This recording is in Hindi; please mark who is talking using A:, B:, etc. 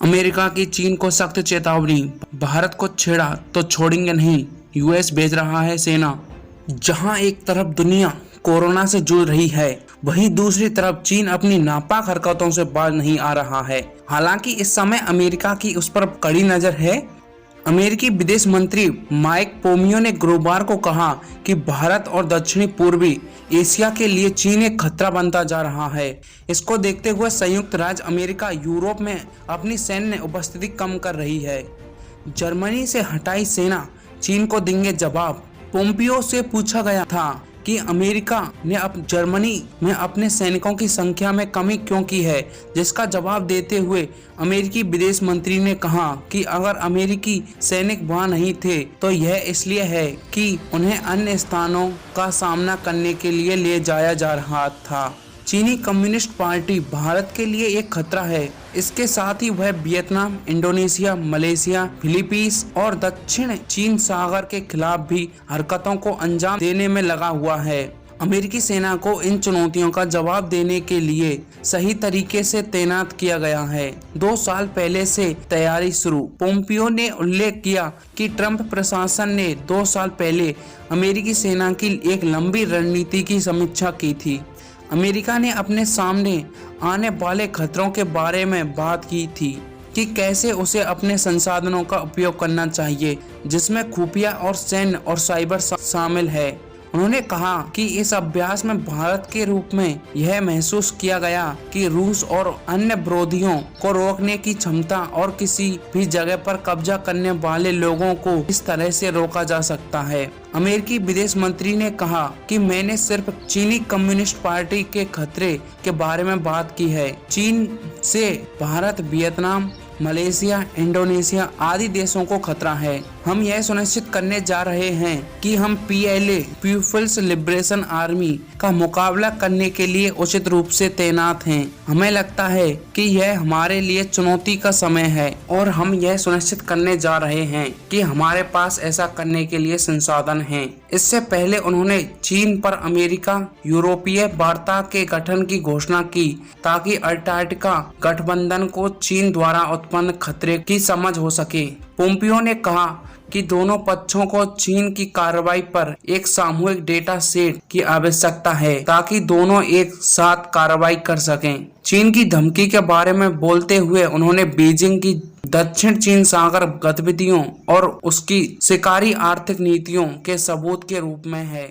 A: अमेरिका की चीन को सख्त चेतावनी, भारत को छेड़ा तो छोड़ेंगे नहीं, यूएस भेज रहा है सेना। जहां एक तरफ दुनिया कोरोना से जूझ रही है, वहीं दूसरी तरफ चीन अपनी नापाक हरकतों से बाज नहीं आ रहा है। हालांकि इस समय अमेरिका की उस पर कड़ी नजर है। अमेरिकी विदेश मंत्री माइक पोम्पियो ने गुरुवार को कहा कि भारत और दक्षिणी पूर्वी एशिया के लिए चीन एक खतरा बनता जा रहा है। इसको देखते हुए संयुक्त राज्य अमेरिका यूरोप में अपनी सैन्य उपस्थिति कम कर रही है। जर्मनी से हटाई सेना, चीन को देंगे जवाब। पोम्पियो से पूछा गया था कि अमेरिका ने अब जर्मनी में अपने सैनिकों की संख्या में कमी क्यों की है, जिसका जवाब देते हुए अमेरिकी विदेश मंत्री ने कहा कि अगर अमेरिकी सैनिक वहां नहीं थे तो यह इसलिए है कि उन्हें अन्य स्थानों का सामना करने के लिए ले जाया जा रहा था। चीनी कम्युनिस्ट पार्टी भारत के लिए एक खतरा है। इसके साथ ही वह वियतनाम, इंडोनेशिया, मलेशिया, फिलीपींस और दक्षिण चीन सागर के खिलाफ भी हरकतों को अंजाम देने में लगा हुआ है। अमेरिकी सेना को इन चुनौतियों का जवाब देने के लिए सही तरीके से तैनात किया गया है। 2 साल पहले से तैयारी शुरू। पोम्पियो ने उल्लेख किया कि ट्रंप प्रशासन ने 2 साल पहले अमेरिकी सेना की एक लंबी रणनीति की समीक्षा की थी। अमेरिका ने अपने सामने आने वाले खतरों के बारे में बात की थी कि कैसे उसे अपने संसाधनों का उपयोग करना चाहिए, जिसमें खुफिया और सैन्य और साइबर शामिल है। उन्होंने कहा कि इस अभ्यास में भारत के रूप में यह महसूस किया गया कि रूस और अन्य विरोधियों को रोकने की क्षमता और किसी भी जगह पर कब्जा करने वाले लोगों को इस तरह से रोका जा सकता है। अमेरिकी विदेश मंत्री ने कहा कि मैंने सिर्फ चीनी कम्युनिस्ट पार्टी के खतरे के बारे में बात की है। चीन से भारत, वियतनाम, मलेशिया, इंडोनेशिया आदि देशों को खतरा है। हम यह सुनिश्चित करने जा रहे हैं कि हम पीएलए पीपल्स लिबरेशन आर्मी का मुकाबला करने के लिए उचित रूप से तैनात हैं। हमें लगता है कि यह हमारे लिए चुनौती का समय है और हम यह सुनिश्चित करने जा रहे हैं कि हमारे पास ऐसा करने के लिए संसाधन हैं। इससे पहले उन्होंने चीन पर अमेरिका यूरोपीय वार्ता के गठन की घोषणा की ताकि अंटार्कटिका गठबंधन को चीन द्वारा उत्पन्न खतरे की समझ हो सके। पोम्पियो ने कहा कि दोनों पक्षों को चीन की कार्रवाई पर एक सामूहिक डेटा सेट की आवश्यकता है ताकि दोनों एक साथ कार्रवाई कर सकें। चीन की धमकी के बारे में बोलते हुए उन्होंने बीजिंग की दक्षिण चीन सागर गतिविधियों और उसकी शिकारी आर्थिक नीतियों के सबूत के रूप में है।